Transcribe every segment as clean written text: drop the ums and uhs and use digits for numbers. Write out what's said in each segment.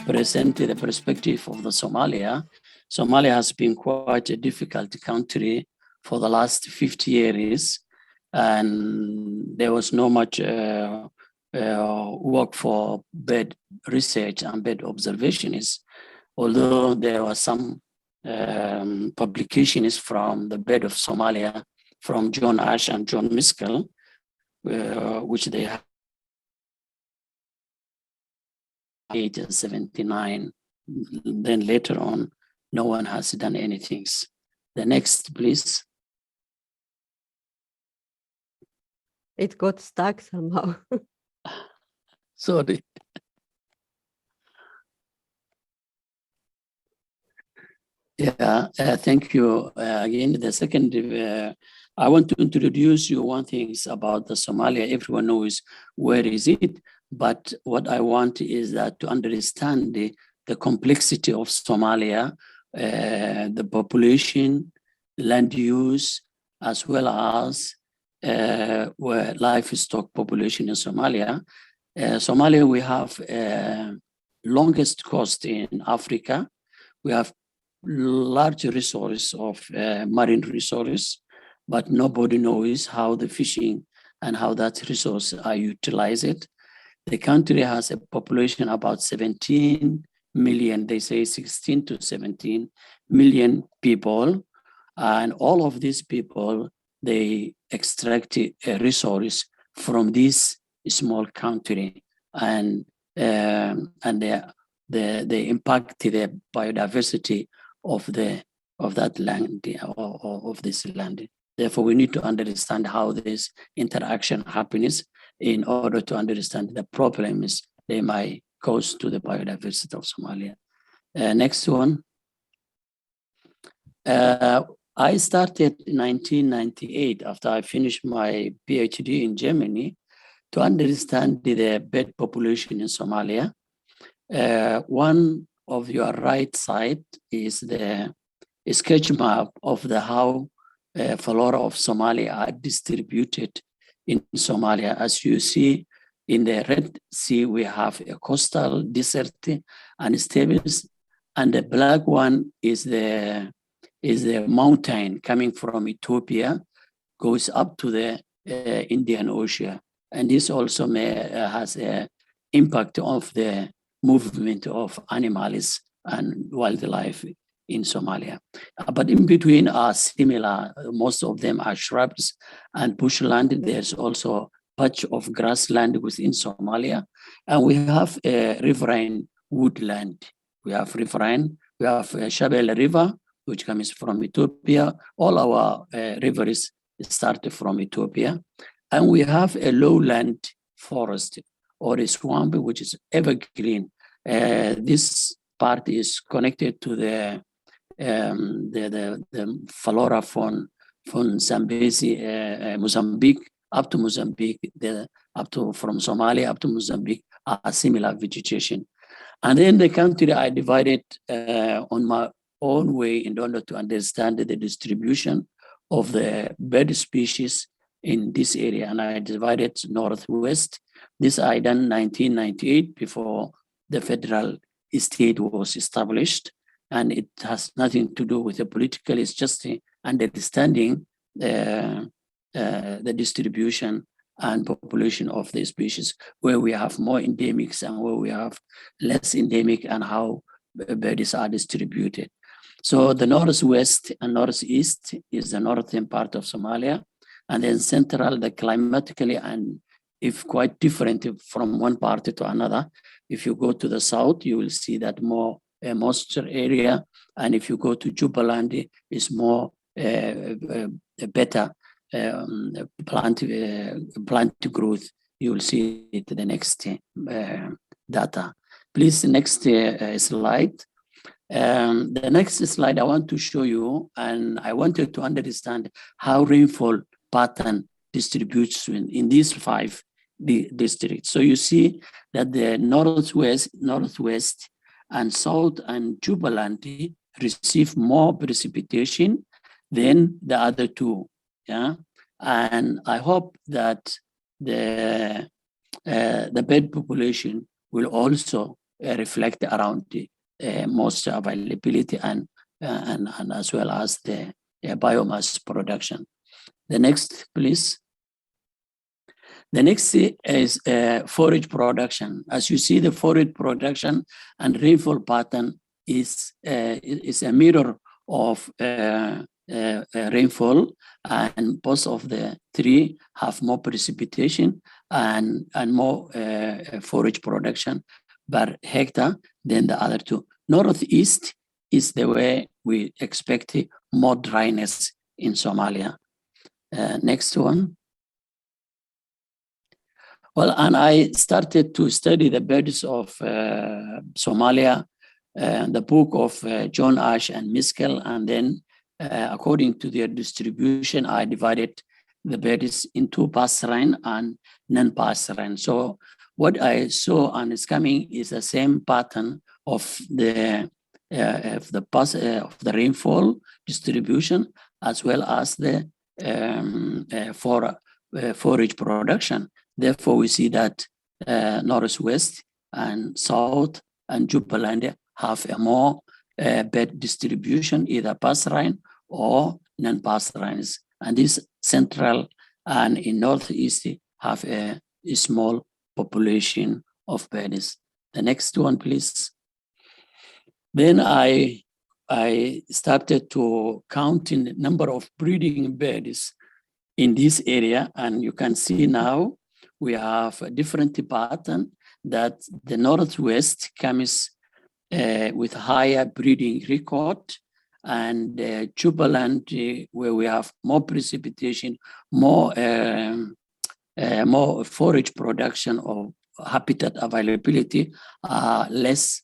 present the perspective of the Somalia. Somalia has been quite a difficult country for the last 50 years, and there was not much work for bird research and bird observations, although there were some publications from the bird of Somalia from John Ash and John Miskell, which they have 1879. Then later on, no one has done anything. The next, please. It got stuck somehow. Sorry. Yeah, thank you again. The second, I want to introduce you one thing about the Somalia. Everyone knows where is it, but what I want is that to understand the complexity of Somalia, the population, land use, as well as where livestock population in Somalia. Somalia, we have longest coast in Africa. We have large resource of marine resources, but nobody knows how the fishing and how that resource are utilized. The country has a population about 17 million, they say 16 to 17 million people. And all of these people, they extract a resource from this small country, and they impact the biodiversity of that land, of this land. Therefore, we need to understand how this interaction happens in order to understand the problems they might cause to the biodiversity of Somalia. Next one. I started in 1998 after I finished my PhD in Germany to understand the bird population in Somalia. One of your right side is the sketch map of how flora of Somalia are distributed in Somalia. As you see, in the Red Sea, we have a coastal, desert, and steppes, and the black one is the mountain coming from Ethiopia, goes up to the Indian Ocean. And this also has an impact of the movement of animals and wildlife in Somalia. But in between are similar. Most of them are shrubs and bushland. There's also patch of grassland within Somalia. And we have a riverine woodland. We have riverine, we have Shabelle River, which comes from Ethiopia. All our rivers started from Ethiopia. And we have a lowland forest or a swamp, which is evergreen. This part is connected to the flora from Zambezi, Mozambique, up to Mozambique, from Somalia up to Mozambique, are similar vegetation. And then the country I divided on my own way in order to understand the distribution of the bird species in this area. And I divided northwest. This I done 1998 before the federal state was established. And it has nothing to do with the political, it's just understanding the distribution and population of the species, where we have more endemics and where we have less endemic, and how birds are distributed. So the northwest and northeast is the northern part of Somalia, and then central, the climatically and if quite different from one part to another. If you go to the south, you will see that more moisture area, and if you go to Jubaland, it's more better plant growth. You will see it the next data. Please, next slide. The next slide I want to show you, and I wanted to understand how rainfall pattern distributes in these 5 districts. So you see that the northwest, and south and Jubaland receive more precipitation than the other 2. Yeah, and I hope that the bird population will also reflect around the most availability and as well as the biomass production. The next, please. The next is forage production. As you see, the forage production and rainfall pattern is a mirror of rainfall, and both of the three have more precipitation and more forage production per hectare than the other two. Northeast is the way we expect more dryness in Somalia. Next one. Well, and I started to study the birds of Somalia, the book of John Ash and Miskel, and then according to their distribution, I divided the birds into passerine and non-passerine. So what I saw and is coming is the same pattern of the rainfall distribution as well as the forage production. Therefore, we see that northwest and south and Jubaland have a more bed distribution, either passerine or non-passerines. And this central and in northeast have a small population of birds. The next one, please. Then I started to count in the number of breeding birds in this area, and you can see now we have a different pattern that the northwest comes with higher breeding record, and Jubaland, where we have more precipitation, more forage production or habitat availability, less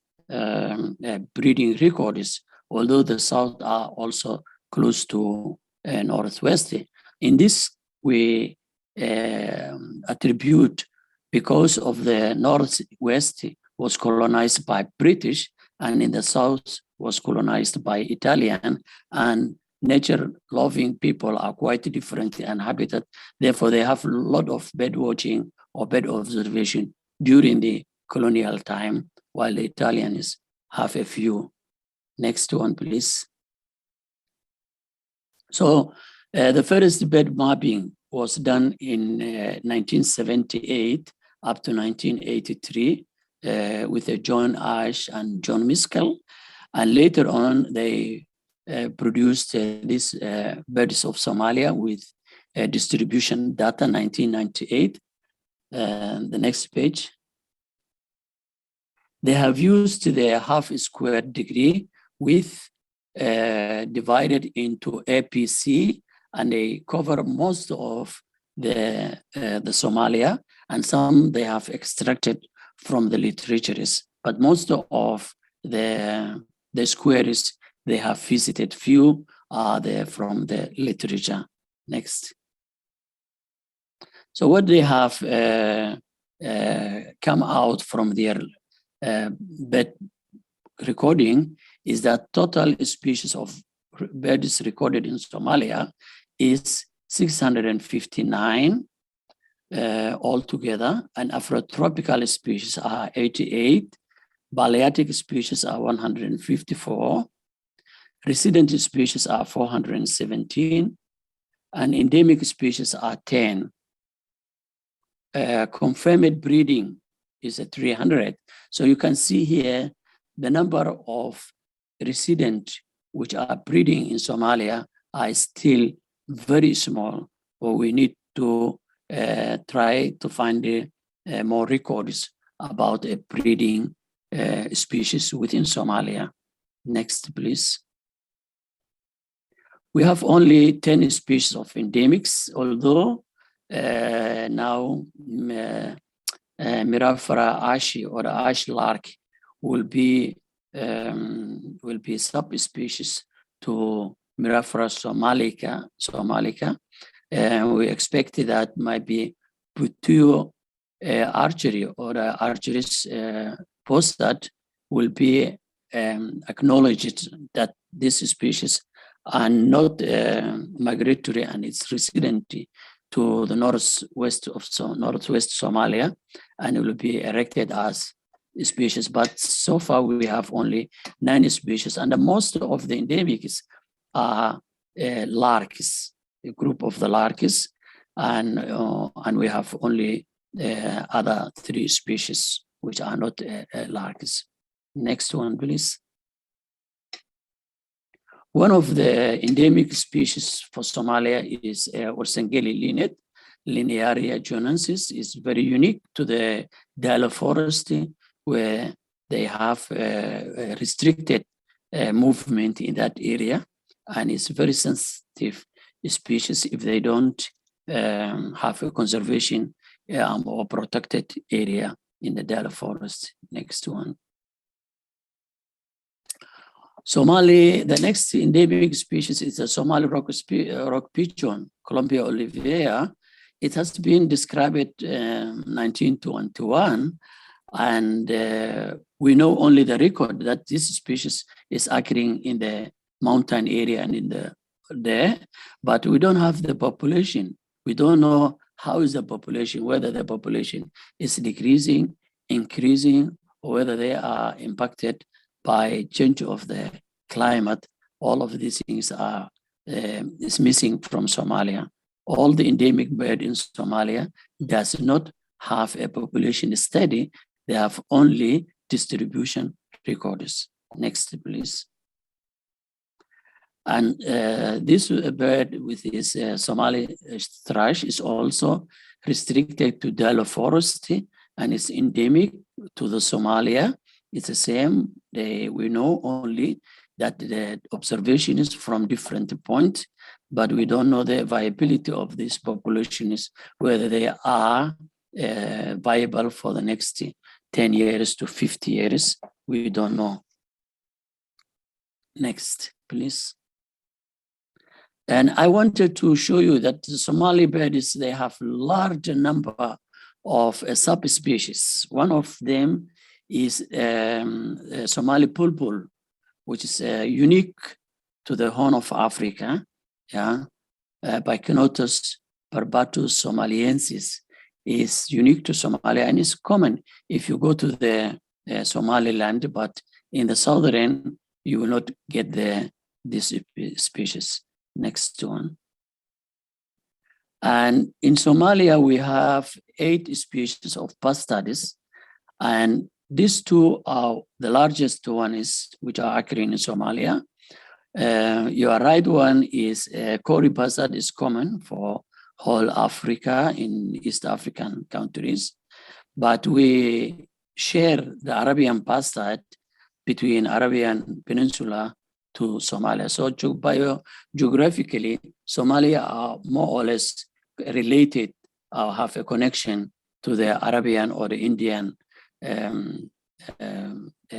breeding records, although the south are also close to northwest. In this, we attribute because of the northwest was colonized by British, and in the south was colonized by Italian, and nature-loving people are quite different in habitat. Therefore, they have a lot of bird watching or bird observation during the colonial time, while the Italians have a few. Next one, please. So the first bird mapping was done in 1978 up to 1983 with John Ash and John Miskel. And later on, they produced these birds of Somalia with distribution data 1998. The next page. They have used the half square degree with divided into APC, and they cover most of the Somalia, and some they have extracted from the literatures, but most of the squares they have visited. Few are there from the literature. Next. So what they have come out from their bird recording is that total species of birds recorded in Somalia is 659 altogether, and Afrotropical species are 88, Balearic species are 154, resident species are 417, and endemic species are 10. Confirmed breeding is 300. So you can see here the number of residents which are breeding in Somalia are still very small, but we need to try to find more records about a breeding species within Somalia. Next, please. We have only 10 species of endemics, although now Mirafra ashi or ash lark will be subspecies to Mirafra somalica. We expect that might be Putuo archery or archery's post that will be acknowledged that this species are not migratory and it's resident to the northwest Somalia, and it will be erected as species, but so far we have only 9 species, and the most of the endemics are larks, a group of the larks, and we have only other 3 species which are not larks. Next one, please. One of the endemic species for Somalia is Orsengeli linnet. Linearia jonensis is very unique to the Dala forest, where they have restricted movement in that area, and it's very sensitive species if they don't have a conservation or protected area in the Dala forest. Next one. Somali, the next endemic species is the Somali rock pigeon, Columbia olivea. It has been described in 1921, and we know only the record that this species is occurring in the mountain area and in there, but we don't have the population. We don't know how is the population, whether the population is decreasing, increasing, or whether they are impacted by change of the climate. All of these things are is missing from Somalia. All the endemic bird in Somalia does not have a population study. They have only distribution records. Next, please. And this bird with this Somali thrush is also restricted to Dala forest, and it's endemic to the Somalia. It's the same. We know only that the observation is from different points, but we don't know the viability of these populations, whether they are viable for the next 10 years to 50 years. We don't know. Next, please. And I wanted to show you that the Somali birds, they have large number of subspecies. One of them is Somali bulbul, which is unique to the Horn of Africa. Yeah, Biconotus barbatus somaliensis is unique to Somalia and is common if you go to the Somaliland, but in the southern you will not get this species. Next one. And in Somalia we have 8 species of pastardes, and these 2 are the largest one which are occurring in Somalia. Your right one is Kori bustard is common for whole Africa in East African countries, but we share the Arabian bustard between Arabian Peninsula to Somalia. So geographically, Somalia are more or less related or have a connection to the Arabian or the Indian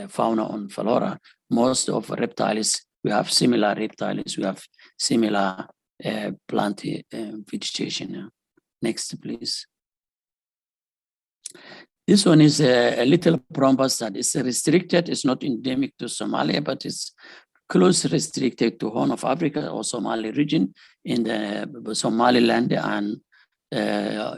fauna and flora. Most of reptiles, we have similar reptiles, we have similar plant vegetation. Next, please. This one is a little brown bustard. It's restricted, it's not endemic to Somalia, but it's close restricted to Horn of Africa or Somali region in the Somaliland and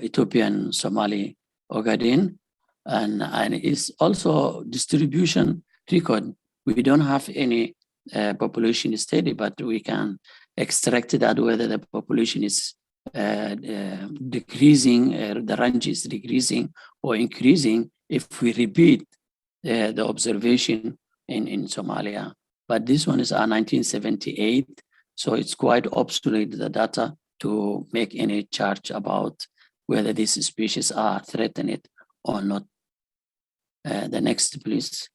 Ethiopian Somali Ogaden. And it's also distribution record. We don't have any population study, but we can extract that whether the population is decreasing, the range is decreasing or increasing if we repeat the observation in Somalia. But this one is 1978, so it's quite obsolete, the data, to make any charge about whether these species are threatened or not. The next, please.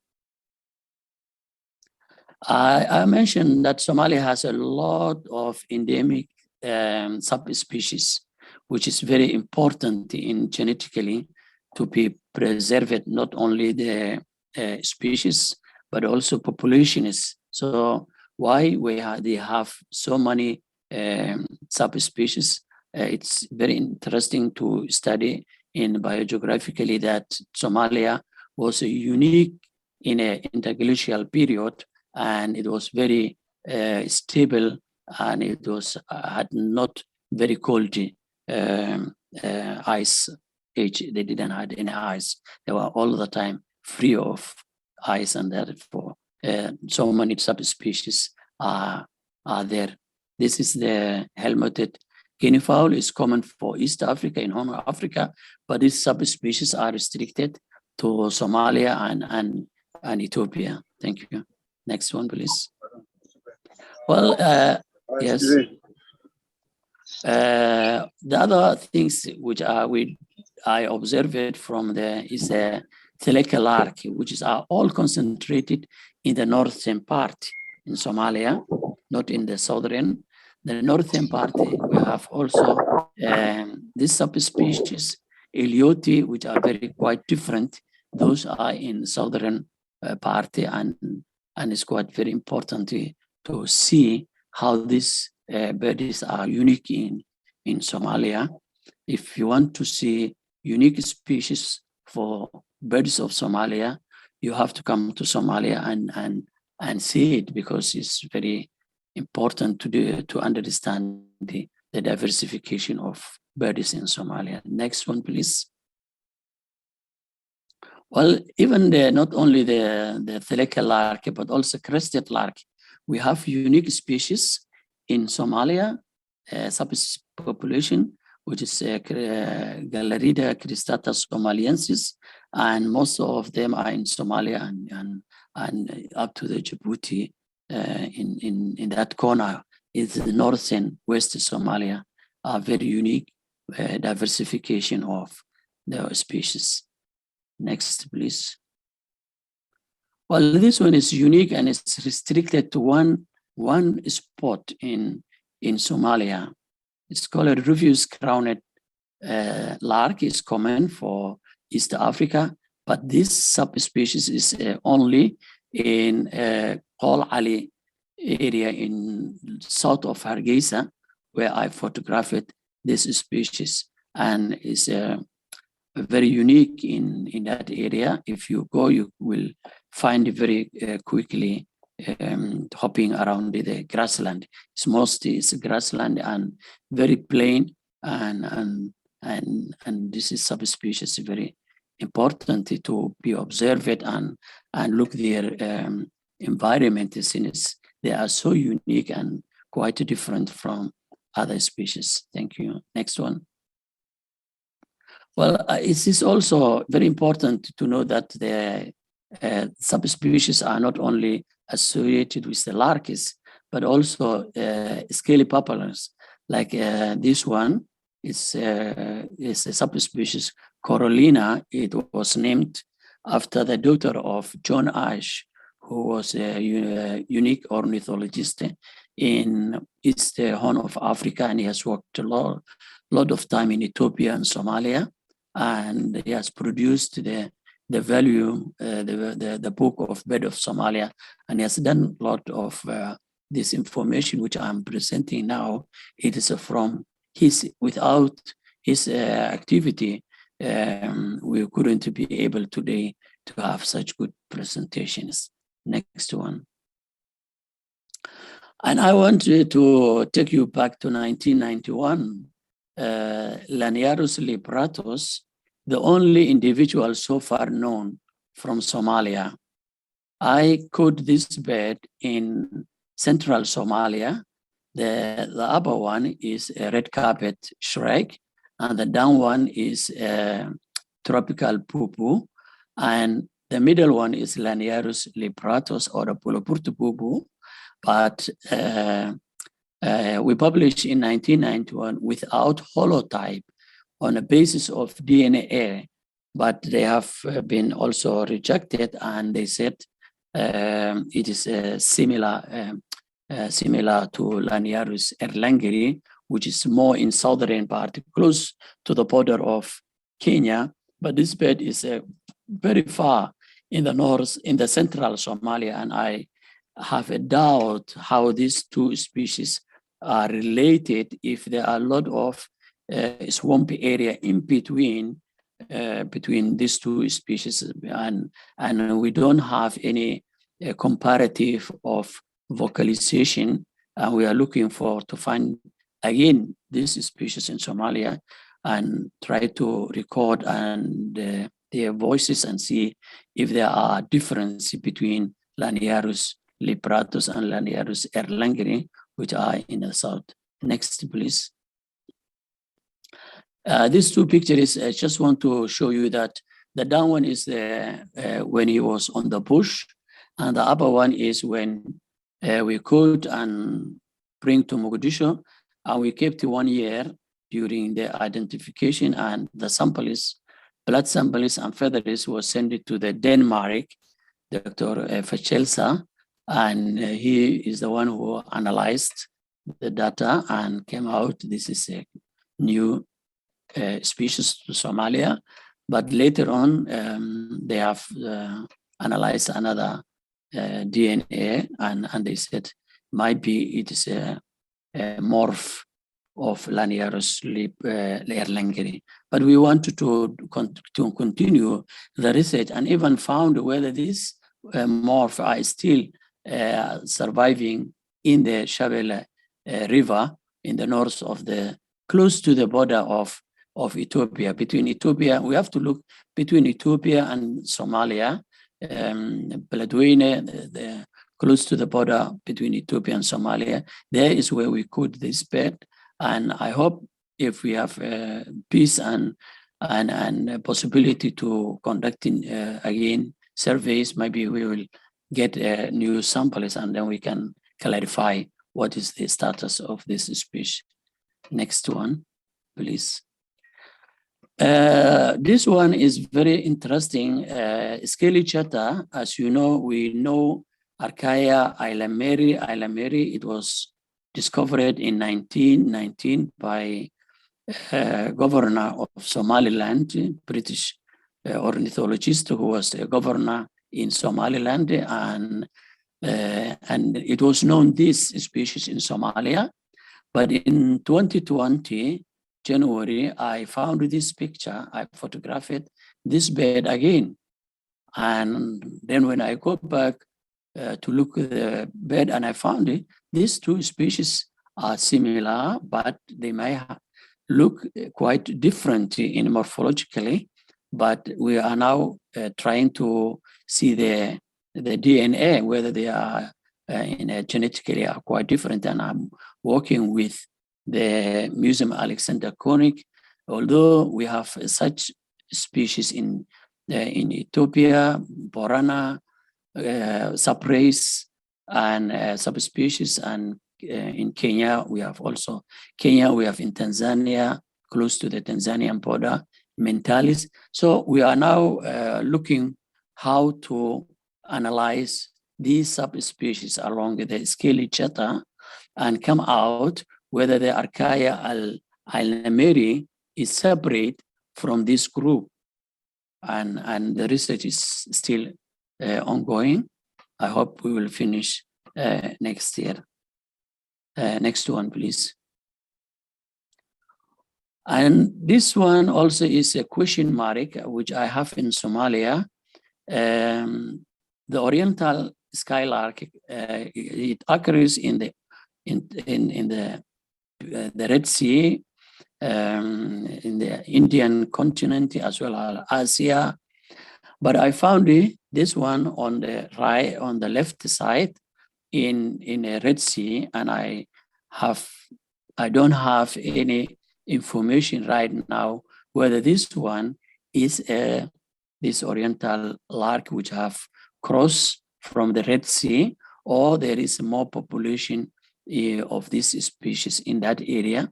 I mentioned that Somalia has a lot of endemic subspecies, which is very important in genetically to be preserved, not only the species, but also populations. So why they have so many subspecies? It's very interesting to study in biogeographically that Somalia was unique in an interglacial period, and it was very stable, and it was had not very cold ice age. They didn't have any ice. They were all the time free of ice, and therefore so many subspecies are there. This is the helmeted guinea fowl. Is common for East Africa, in Horn of Africa, but these subspecies are restricted to Somalia and Ethiopia. Thank you. Next one, please. Well, yes. The other things which I observed from there is the Theleka lark, which is all concentrated in the northern part in Somalia, not in the southern. The northern part, we have also this subspecies, Elioti, which are very quite different. Those are in southern part, and it's quite very important to see how these birds are unique in Somalia. If you want to see unique species for birds of Somalia, you have to come to Somalia and see it, because it's very important to understand the diversification of birds in Somalia. Next one, please. Well, even not only the Theleka lark, but also crested lark, we have unique species in Somalia, subpopulation, which is Galerida cristata somaliensis, and most of them are in Somalia and up to the Djibouti. In that corner is the north and west Somalia, are very unique diversification of the species. Next, please. Well, this one is unique and it's restricted to one spot in Somalia. It's called a rufous crowned lark. Is common for East Africa, but this subspecies is only in Qol Ali area in south of Hargeisa, where I photographed this species, and is very unique in that area. If you go, you will find it very quickly hopping around the grassland. It's mostly grassland and very plain, and this is subspecies very important to be observed and look their environment, since they are so unique and quite different from other species. Thank you. Next one. Well, it is also very important to know that the subspecies are not only associated with the larks, but also scaly papillons. Like this one is a subspecies Corolina. It was named after the daughter of John Ash, who was a unique ornithologist in East Horn of Africa, and he has worked a lot of time in Ethiopia and Somalia, and he has produced the volume, the book of Bird of Somalia, and he has done a lot of this information which I'm presenting now. It is from without his activity, we couldn't be able today to have such good presentations. Next one. And I want to take you back to 1991. Laniarus libratus, the only individual so far known from Somalia. I caught this bird in central Somalia. The upper one is a red carpet shrike, and the down one is a tropical poo-poo, and the middle one is Laniarus libratus, or a Pulopurtu poo-poo. But we published in 1991 without holotype on a basis of DNA, but they have been also rejected, and they said it is similar to Laniarus erlangeri, which is more in southern part, close to the border of Kenya. But this bird is very far in the north, in the central Somalia, and I have a doubt how these two species are related if there are a lot of swampy area in between these two species, and we don't have any comparative of vocalization, and we are looking to find again this species in Somalia and try to record and their voices and see if there are differences between Laniarus lipratus and Laniarus erlangeri, which are in the south. Next, please. These two pictures, I just want to show you that the down one is when he was on the bush, and the upper one is when we caught and bring to Mogadishu, and we kept 1 year during the identification, and the samples, blood samples and feathers was sent to the Denmark, Dr. Fachelsa, and he is the one who analyzed the data and came out. This is a new species to Somalia, but later on they have analyzed another DNA, and they said might be it is a morph of Laniarus erlangeri. But we wanted to continue the research and even found whether these morph are still surviving in the Shabelle River in the north of close to the border of Ethiopia. Between Ethiopia, we have to look between Ethiopia and Somalia, Beledweyne, close to the border between Ethiopia and Somalia. There is where we caught this bird, and I hope if we have peace and possibility to conducting again surveys, maybe we will get new samples and then we can clarify what is the status of this species. Next one, please. This one is very interesting. Scaly chatter, as you know, we know Archaea ailameri. It was discovered in 1919 by governor of Somaliland, British ornithologist who was a governor in Somaliland, and it was known this species in Somalia. But in 2020, January, I found this picture. I photographed this bird again. And then when I go back to look at the bird and I found it, these two species are similar, but they may look quite different in morphologically. But we are now trying to see the DNA, whether they are genetically are quite different. And I'm working with the Museum Alexander Koenig, although we have such species in Ethiopia, Borana, subrace, and subspecies, and in Kenya we have also we have in Tanzania, close to the Tanzanian border, Mentalis. So we are now looking how to analyze these subspecies along the scaly chatter and come out whether the Archaea ailameri is separate from this group. And the research is still ongoing. I hope we will finish next year. Next one, please. And this one also is a question mark, which I have in Somalia. The Oriental skylark, it occurs in the Red Sea, in the Indian continent as well as Asia. But I found this one on the right, on the left side in a Red Sea, and I don't have any information right now whether this one is this Oriental lark which have crossed from the Red Sea, or there is more population of this species in that area.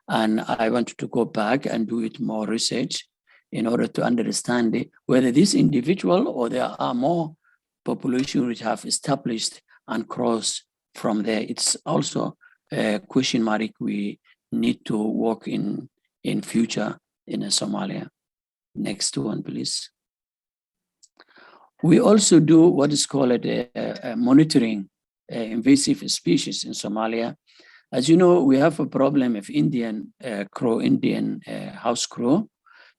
And I wanted to go back and do it more research in order to understand whether this individual or there are more population which have established and crossed from there. It's also a question mark we need to work in future in Somalia. Next one, please. We also do what is called a monitoring invasive species in Somalia. As you know, we have a problem of Indian house crow.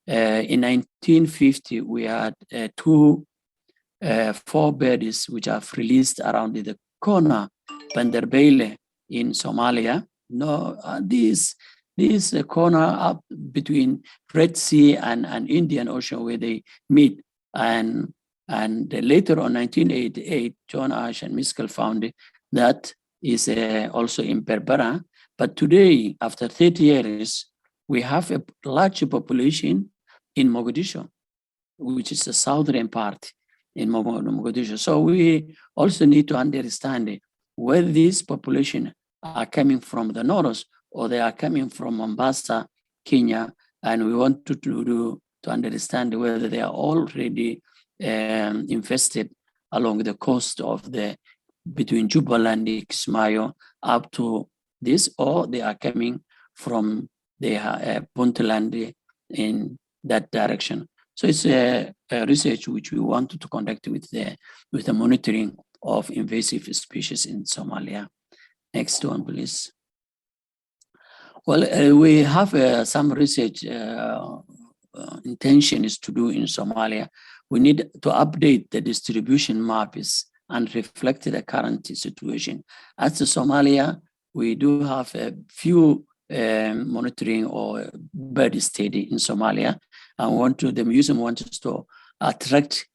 In 1950, we had 4 birds which have released around the corner, Banderbele in Somalia. No, these this corner up between Red Sea and Indian Ocean where they meet. And later on 1988, John Ash and Miskell found it. That is also in Berbera. But today, after 30 years, we have a large population in Mogadishu, which is the southern part in Mogadishu. So we also need to understand where these population are coming from the north, or they are coming from Mombasa, Kenya, and we want to understand whether they are already infested along the coast of between Jubaland, Kismayo, up to this, or they are coming from the Puntland in that direction. So it's a research which we wanted to conduct with the monitoring of invasive species in Somalia. Next one, please. Well, we have some research intentions to do in Somalia. We need to update the distribution maps and reflect the current situation. As to Somalia, we do have a few monitoring or bird study in Somalia. And the museum wants to attract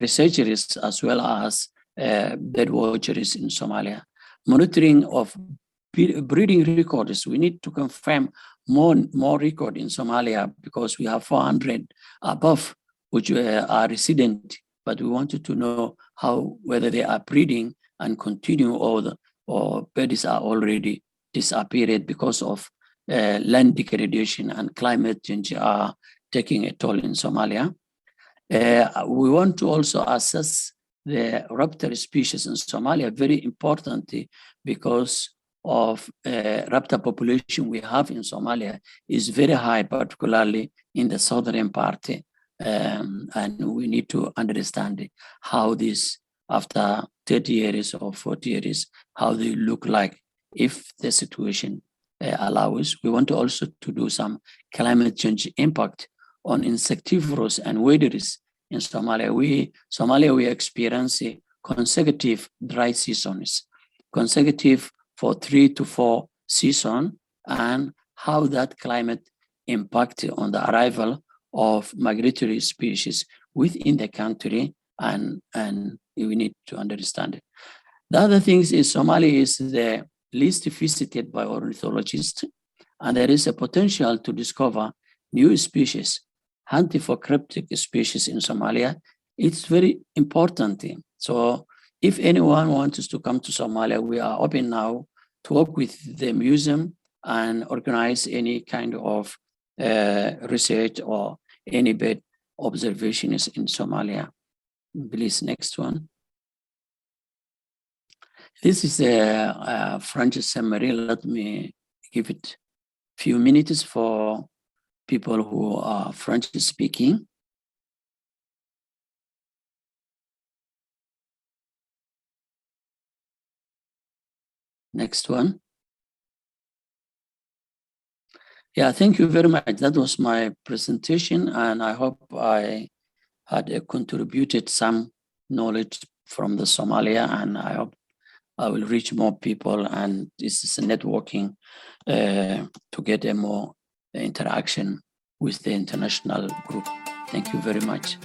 researchers as well as bird watchers in Somalia. Monitoring of breeding records, we need to confirm more record in Somalia because we have 400 above which are resident, but we wanted to know whether they are breeding and continue or birds are already disappeared because of land degradation and climate change are taking a toll in Somalia. We want to also assess the raptor species in Somalia, very important because of raptor population we have in Somalia is very high, particularly in the southern part. And we need to understand how this, after 30 years or 40 years, how they look like if the situation allows. We want to also to do some climate change impact on insectivorous and waders in Somalia. We experience consecutive dry seasons, consecutive for 3 to 4 seasons, and how that climate impact on the arrival of migratory species within the country, and we need to understand it. The other thing is Somalia is the least visited by ornithologists, and there is a potential to discover new species, hunting for cryptic species in Somalia. It's very important. So if anyone wants us to come to Somalia, we are open now to work with the museum and organize any kind of research or any bird observations in Somalia. Please, next one. This is a French summary. Let me give it a few minutes for people who are French speaking. Next one. Yeah, thank you very much. That was my presentation, and I hope I had contributed some knowledge from the Somalia, and I hope I will reach more people, and this is a networking to get a more interaction with the international group. Thank you very much.